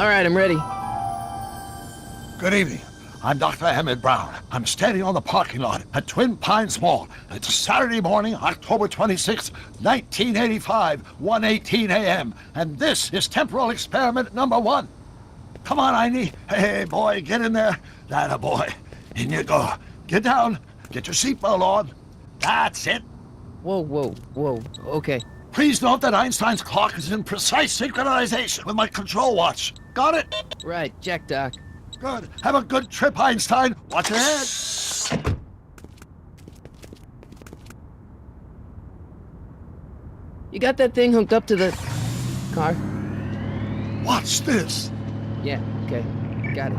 All right, I'm ready. Good evening. I'm Dr. Emmett Brown. I'm standing on the parking lot at Twin Pines Mall. It's Saturday morning, October 26, 1985, 1:18 a.m. And this is temporal experiment number 1. Come on, Einie. Hey, boy, get in there. That a boy. In you go. Get down. Get your seatbelt on. That's it. Whoa. Okay. Please note that Einstein's clock is in precise synchronization with my control watch. Got it? Right, check, Doc. Good. Have a good trip, Einstein. Watch your head. You got that thing hooked up to the car? Watch this. Yeah, okay. Got it.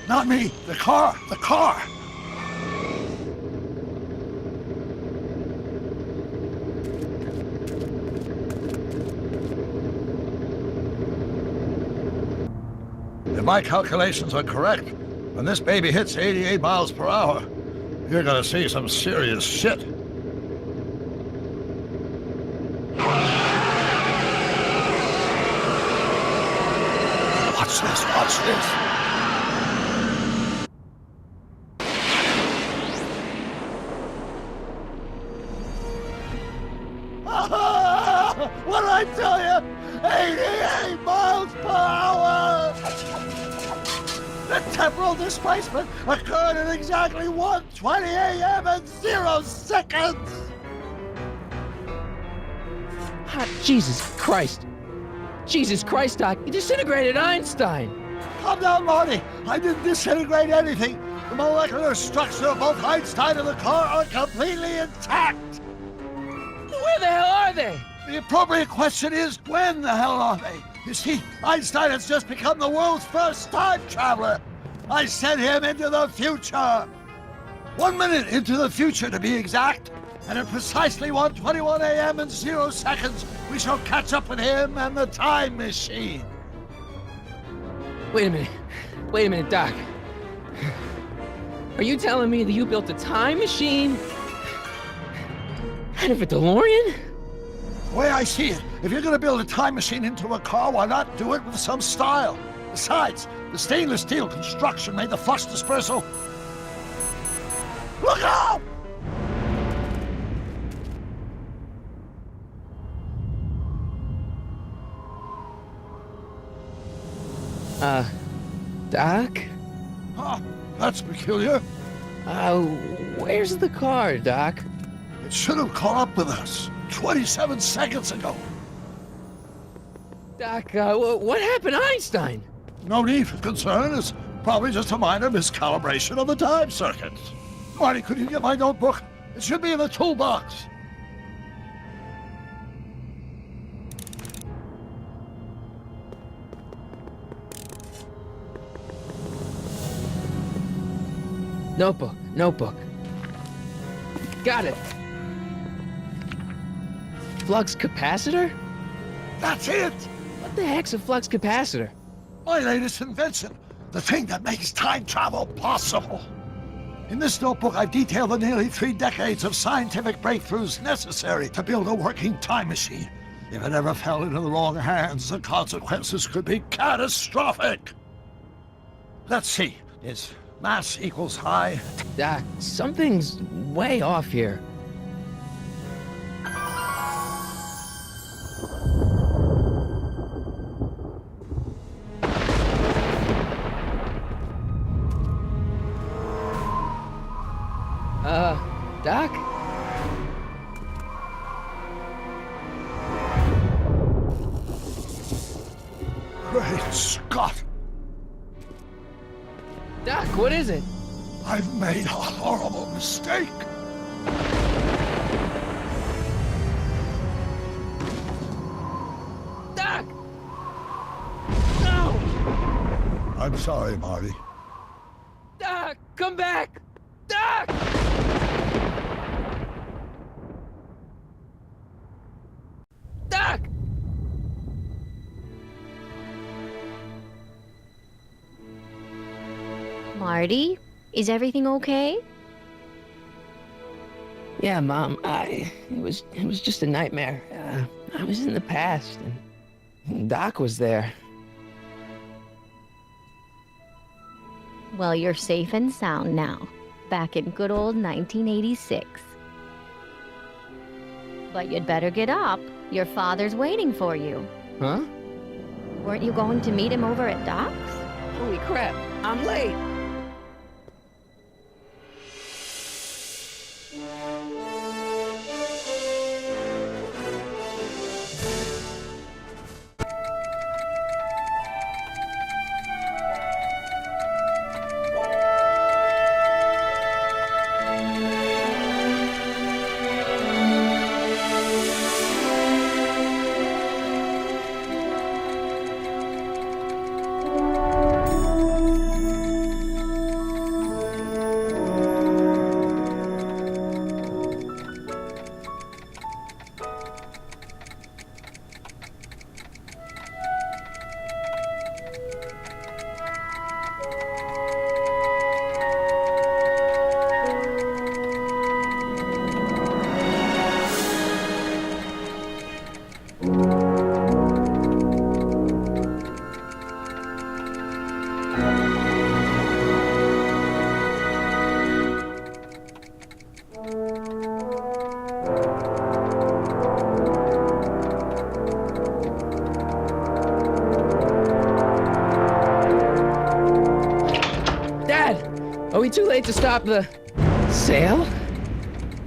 Not me. The car. The car. If my calculations are correct, when this baby hits 88 miles per hour, you're gonna see some serious shit. Watch this, watch this. What did I tell you? 88 miles per hour! The temporal displacement occurred at exactly 1:20 a.m. and 0 seconds! Hot Jesus Christ. Jesus Christ, Doc. You disintegrated Einstein. Calm down, Marty. I didn't disintegrate anything. The molecular structure of both Einstein and the car are completely intact. Where the hell are they? The appropriate question is, when the hell are they? You see, Einstein has just become the world's first time traveler. I sent him into the future. 1 minute into the future, to be exact. And at precisely 1:21 a.m. and 0 seconds, we shall catch up with him and the time machine. Wait a minute, Doc. Are you telling me that you built a time machine out of a DeLorean? The way I see it, if you're going to build a time machine into a car, why not do it with some style? Besides, the stainless steel construction made the flux dispersal. Look out! Doc? Huh, that's peculiar. Where's the car, Doc? It should have caught up with us 27 seconds ago. Doc, what happened to Einstein? No need for concern. It's probably just a minor miscalibration of the time circuits. Marty, could you get my notebook? It should be in the toolbox. Notebook. Got it. Flux capacitor? That's it! What the heck's a flux capacitor? My latest invention. The thing that makes time travel possible. In this notebook, I've detailed the nearly 3 decades of scientific breakthroughs necessary to build a working time machine. If it ever fell into the wrong hands, the consequences could be catastrophic. Let's see. Is mass equals high? Doc, something's way off here. Doc? Great Scott! Doc, what is it? I've made a horrible mistake. Doc! No! I'm sorry, Marty. Doc, come back! Doc! Doc! Marty, is everything okay? Yeah, Mom, it was just a nightmare. I was in the past, and Doc was there. Well, you're safe and sound now, back in good old 1986. But you'd better get up. Your father's waiting for you. Huh? Weren't you going to meet him over at Doc's? Holy crap, I'm late! Are we too late to stop the sale?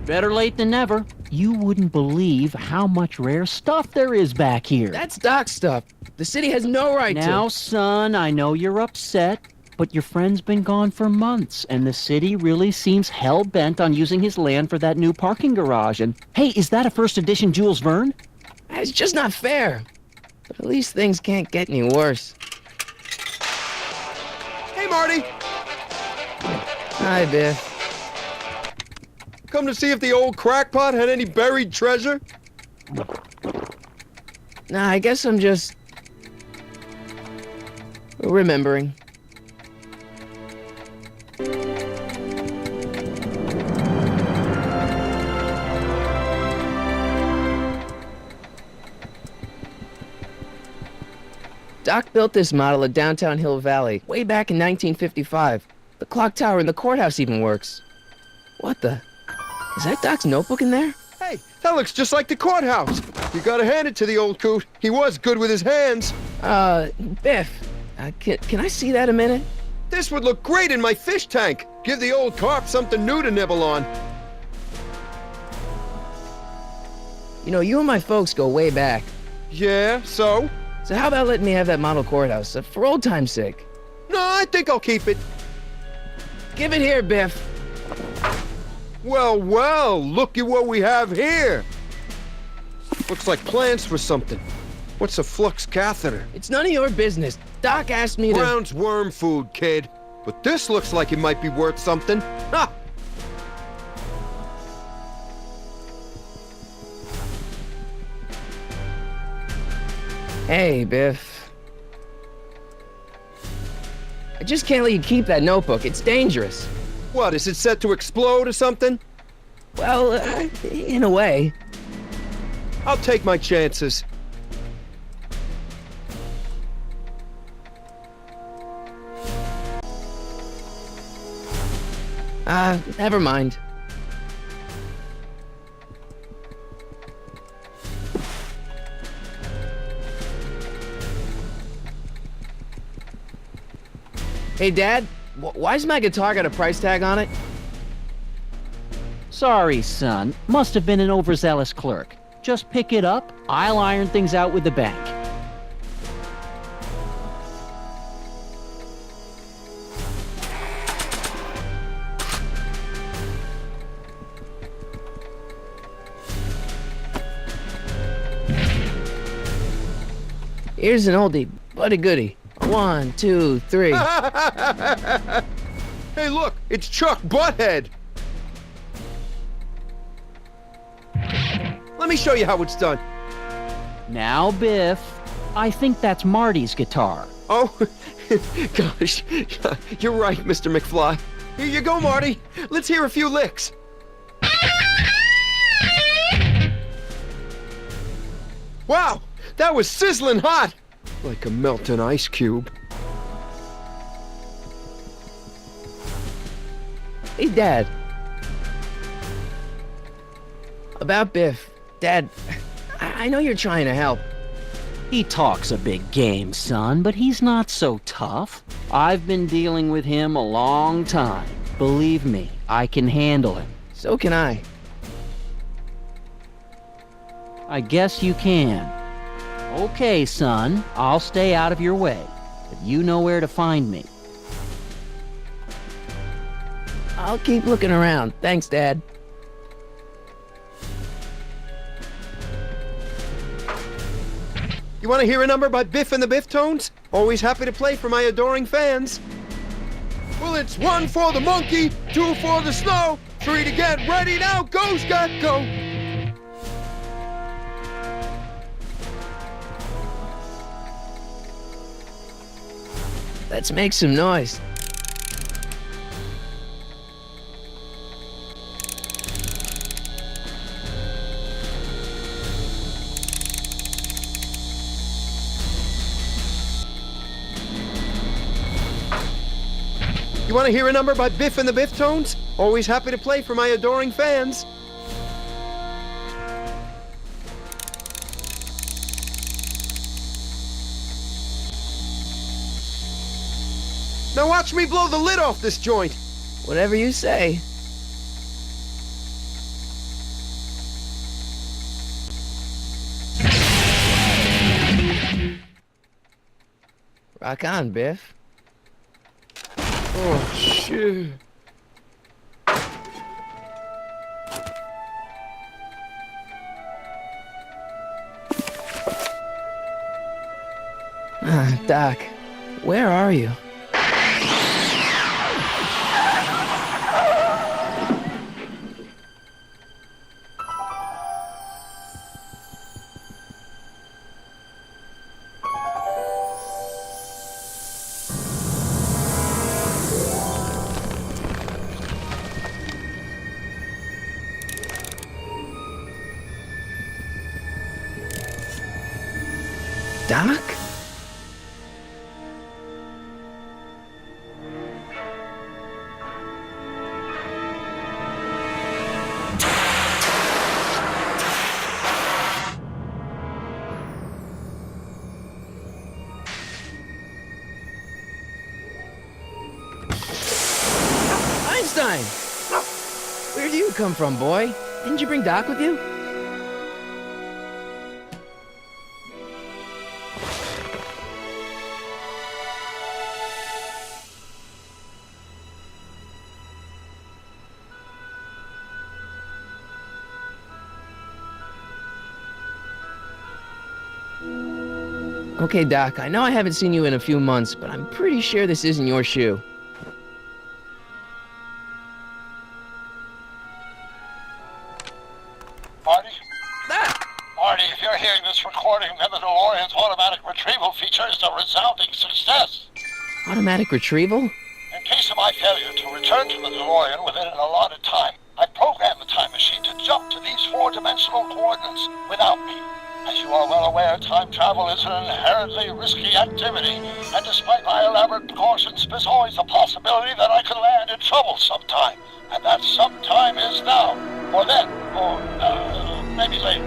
Better late than never. You wouldn't believe how much rare stuff there is back here. That's Doc's stuff. The city has no right to. Now, son, I know you're upset, but your friend's been gone for months, and the city really seems hell-bent on using his land for that new parking garage. And, hey, is that a first edition Jules Verne? It's just not fair. But at least things can't get any worse. Hey, Marty! Hi, Biff. Come to see if the old crackpot had any buried treasure? Nah, I guess I'm just remembering. Doc built this model of downtown Hill Valley way back in 1955. The clock tower in the courthouse even works. What the? Is that Doc's notebook in there? Hey, that looks just like the courthouse. You gotta hand it to the old coot. He was good with his hands. Biff, can I see that a minute? This would look great in my fish tank. Give the old carp something new to nibble on. You know, you and my folks go way back. Yeah, so? So how about letting me have that model courthouse, for old time's sake? No, I think I'll keep it. Give it here, Biff. Well, well, looky what we have here. Looks like plans for something. What's a flux catheter? It's none of your business. Doc asked me to... Brown's worm food, kid. But this looks like it might be worth something. Ha! Hey, Biff. I just can't let you keep that notebook. It's dangerous. What, is it set to explode or something? Well, in a way. I'll take my chances. Never mind. Hey, Dad, why's my guitar got a price tag on it? Sorry, son. Must have been an overzealous clerk. Just pick it up. I'll iron things out with the bank. Here's an oldie, but a goodie. 1, 2, 3. Hey, look, it's Chuck Butthead. Let me show you how it's done. Now, Biff, I think that's Marty's guitar. Oh, gosh, you're right, Mr. McFly. Here you go, Marty. Let's hear a few licks. Wow, that was sizzling hot! Like a melting ice cube. Hey, Dad. About Biff. Dad, I know you're trying to help. He talks a big game, son, but he's not so tough. I've been dealing with him a long time. Believe me, I can handle him. So can I. I guess you can. Okay, son, I'll stay out of your way, but you know where to find me. I'll keep looking around. Thanks, Dad. You want to hear a number by Biff and the Biff-Tones? Always happy to play for my adoring fans. Well, it's 1 for the monkey, 2 for the snow, 3 to get ready now. Go, Scott, go! Let's make some noise. You want to hear a number by Biff and the Biff-Tones? Always happy to play for my adoring fans. Now watch me blow the lid off this joint. Whatever you say. Rock on, Biff. Oh, shit. Doc, where are you? Doc? Einstein! Where do you come from, boy? Didn't you bring Doc with you? Okay, Doc, I know I haven't seen you in a few months, but I'm pretty sure this isn't your shoe. Marty? Ah! Marty, if you're hearing this recording, then the DeLorean's automatic retrieval feature is a resounding success. Automatic retrieval? In case of my failure to return to the DeLorean within an allotted time, I programmed the time machine to jump to these 4-dimensional coordinates without me. As you are well aware, time travel is an inherently risky activity, and despite my elaborate precautions, there's always a possibility that I could land in trouble sometime. And that sometime is now, or then, or maybe later.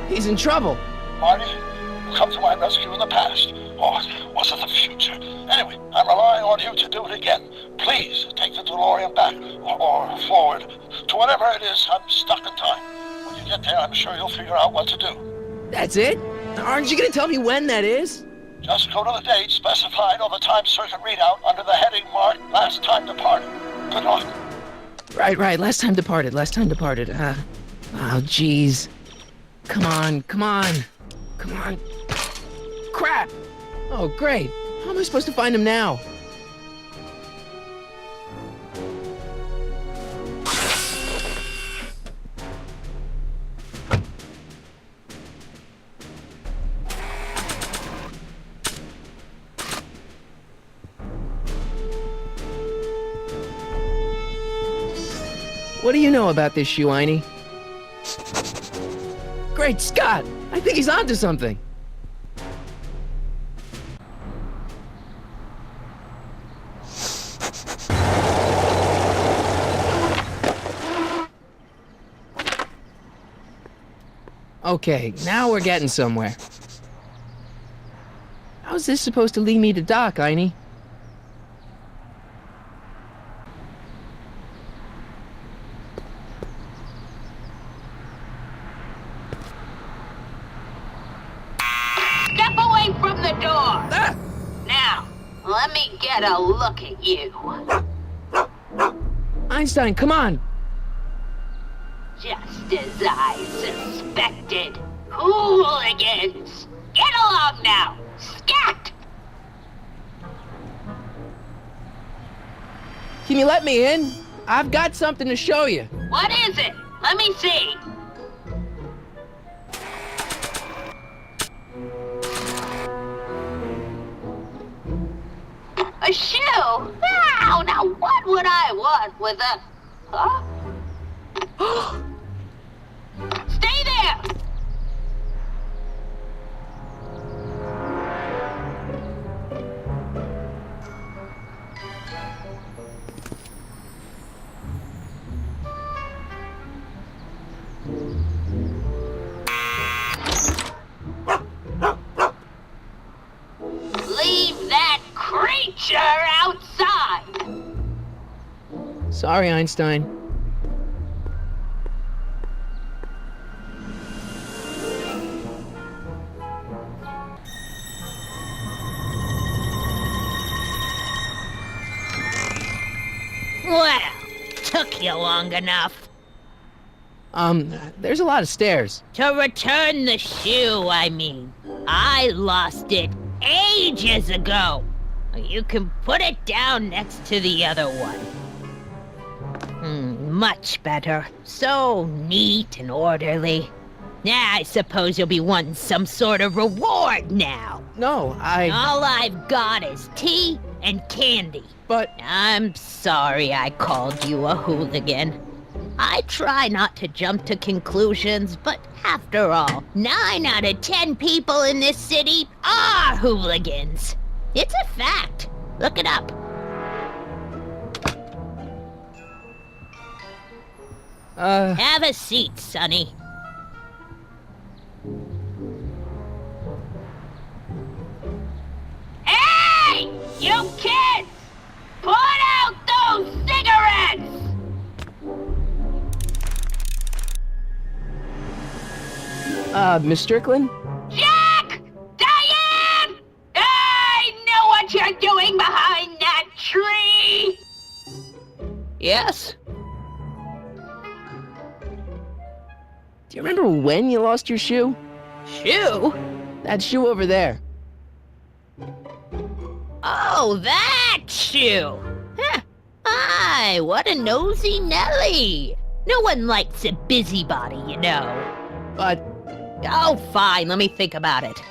He's in trouble. Marty, you come to my rescue in the past, or was it the future? Anyway, I'm relying on you to do it again. Please take the DeLorean back, or forward, to whatever it is. I'm stuck in time. When you get there, I'm sure you'll figure out what to do. That's it? Aren't you gonna tell me when that is? Just go to the date specified on the time circuit readout under the heading marked Last Time Departed. Good luck. Right, last time departed. Oh, jeez. Come on. Crap! Oh, great. How am I supposed to find him now? What do you know about this shoe, Einie? Great Scott! I think he's onto something. Okay, now we're getting somewhere. How's this supposed to lead me to Doc, Einie? Step away from the door! Ah! Now, let me get a look at you. Einstein, come on! Just as I suspected. Hooligans! Get along now! Scat! Can you let me in? I've got something to show you. What is it? Let me see. A shoe? Now what would I want with a... Huh? Stay there! Leave that creature outside! Sorry, Einstein. Well, took you long enough. There's a lot of stairs. To return the shoe, I mean. I lost it ages ago. You can put it down next to the other one. Much better. So neat and orderly. I suppose you'll be wanting some sort of reward now. No, All I've got is tea and candy. But... I'm sorry I called you a hooligan. I try not to jump to conclusions, but after all, 9 out of 10 people in this city are hooligans. It's a fact. Look it up. Have a seat, Sonny. Hey! You kids! Put out those cigarettes! Miss Strickland? Jack! Diane! I know what you're doing behind that tree! Yes? Do you remember when you lost your shoe? Shoe? That shoe over there. Oh, that shoe! Huh. Aye, what a nosy Nelly! No one likes a busybody, you know. But... Oh, fine, let me think about it.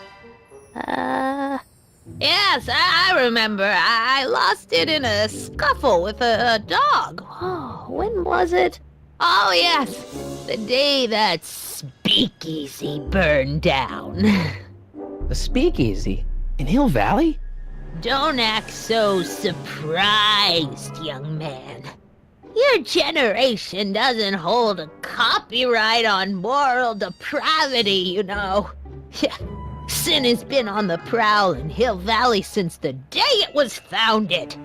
Yes, I remember. I lost it in a scuffle with a dog. Oh, when was it? Oh, yes, the day that speakeasy burned down. A speakeasy? In Hill Valley? Don't act so surprised, young man. Your generation doesn't hold a copyright on moral depravity, you know. Sin has been on the prowl in Hill Valley since the day it was founded.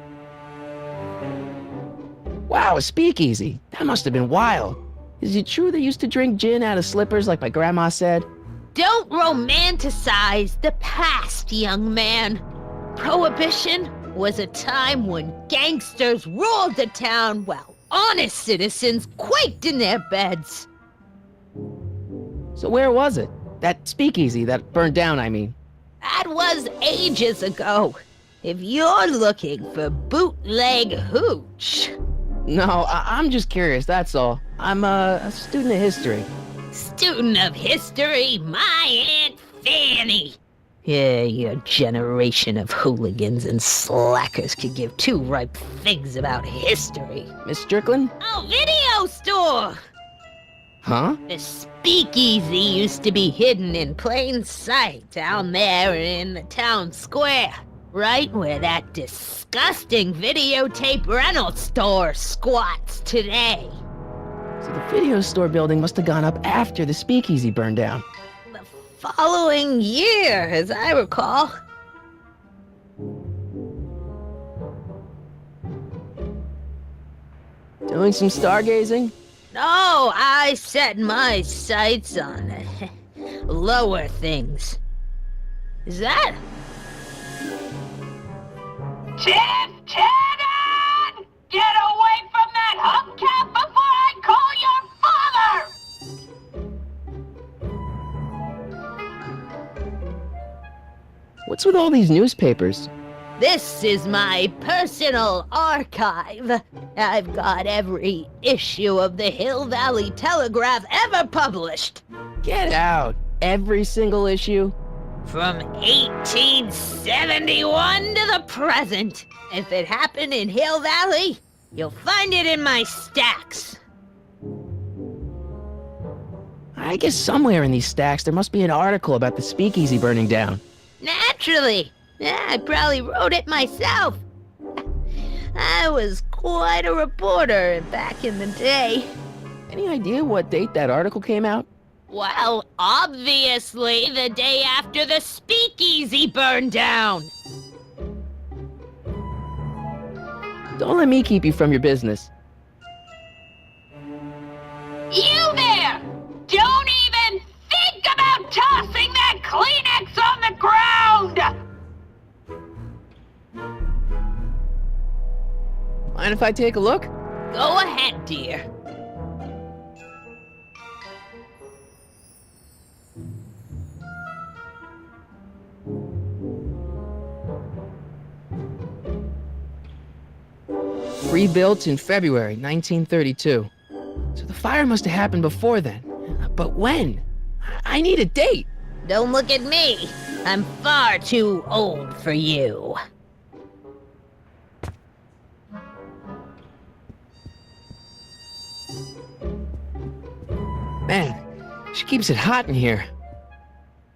Wow, a speakeasy. That must have been wild. Is it true they used to drink gin out of slippers like my grandma said? Don't romanticize the past, young man. Prohibition was a time when gangsters ruled the town while honest citizens quaked in their beds. So where was it? That speakeasy that burned down, I mean. That was ages ago. If you're looking for bootleg hooch. No, I'm just curious, that's all. I'm a student of history. Student of history, my Aunt Fanny. Yeah, your generation of hooligans and slackers could give two ripe figs about history. Miss Strickland? Oh, video store! Huh? The speakeasy used to be hidden in plain sight down there in the town square, right where that disgusting videotape rental store squats today. So the video store building must have gone up after the speakeasy burned down. The following year, as I recall. Doing some stargazing? No, I set my sights on lower things. Is that? Tannen! Get away from that hubcap before I call your father! What's with all these newspapers? This is my personal archive. I've got every issue of the Hill Valley Telegraph ever published. Get out! Every single issue? From 1871 to the present. If it happened in Hill Valley, you'll find it in my stacks. I guess somewhere in these stacks there must be an article about the speakeasy burning down. Naturally. I probably wrote it myself. I was quite a reporter back in the day. Any idea what date that article came out? Well, obviously the day after the speakeasy burned down. Don't let me keep you from your business. You there! Don't even think about tossing that Kleenex on the ground! Mind if I take a look? Go ahead, dear. Rebuilt in February 1932. So the fire must have happened before then. But when? I need a date. Don't look at me. I'm far too old for you. Man, she keeps it hot in here.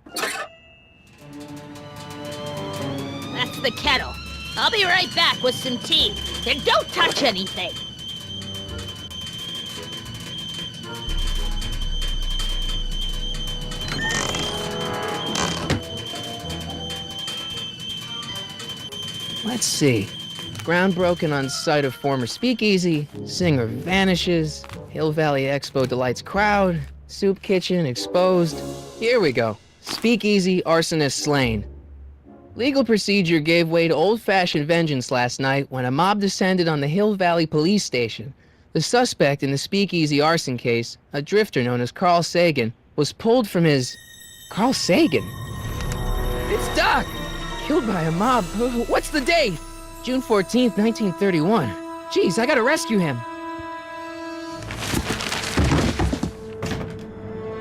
That's the kettle. I'll be right back with some tea. And don't touch anything. Let's see. Ground broken on site of former speakeasy, singer vanishes, Hill Valley Expo delights crowd, soup kitchen exposed. Here we go. Speakeasy arsonist slain. Legal procedure gave way to old-fashioned vengeance last night when a mob descended on the Hill Valley police station. The suspect in the speakeasy arson case, a drifter known as Carl Sagan, was pulled from his... Carl Sagan? It's Doc! Killed by a mob. What's the date? June 14th, 1931. Jeez, I gotta rescue him.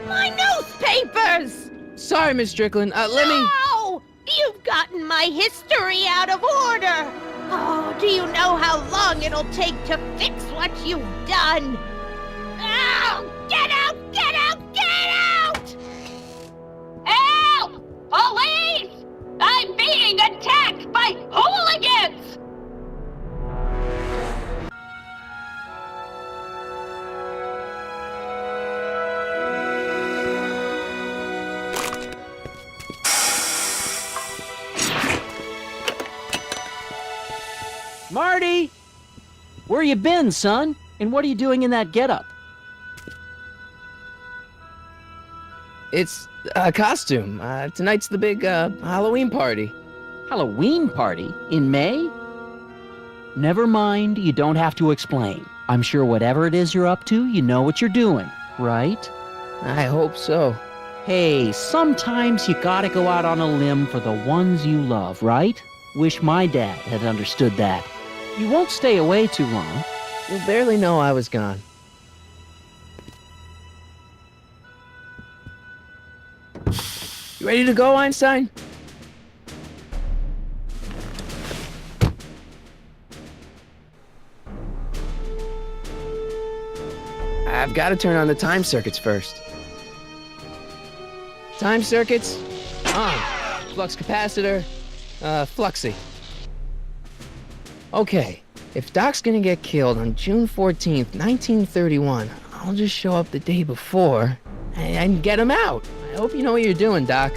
My newspapers! Sorry, Miss Strickland. Let me... No! You've gotten my history out of order! Oh, do you know how long it'll take to fix what you've done? Oh, get out! Get out! Get out! Help! Police! I'm being attacked by hooligans! Marty! Where you been, son? And what are you doing in that getup? It's a costume. Tonight's the big, Halloween party. Halloween party? In May? Never mind, you don't have to explain. I'm sure whatever it is you're up to, you know what you're doing, right? I hope so. Hey, sometimes you gotta go out on a limb for the ones you love, right? Wish my dad had understood that. You won't stay away too long. You'll barely know I was gone. You ready to go, Einstein? I've got to turn on the time circuits first. Time circuits on. Flux capacitor, fluxy. Okay, if Doc's gonna get killed on June 14th, 1931, I'll just show up the day before and get him out. I hope you know what you're doing, Doc.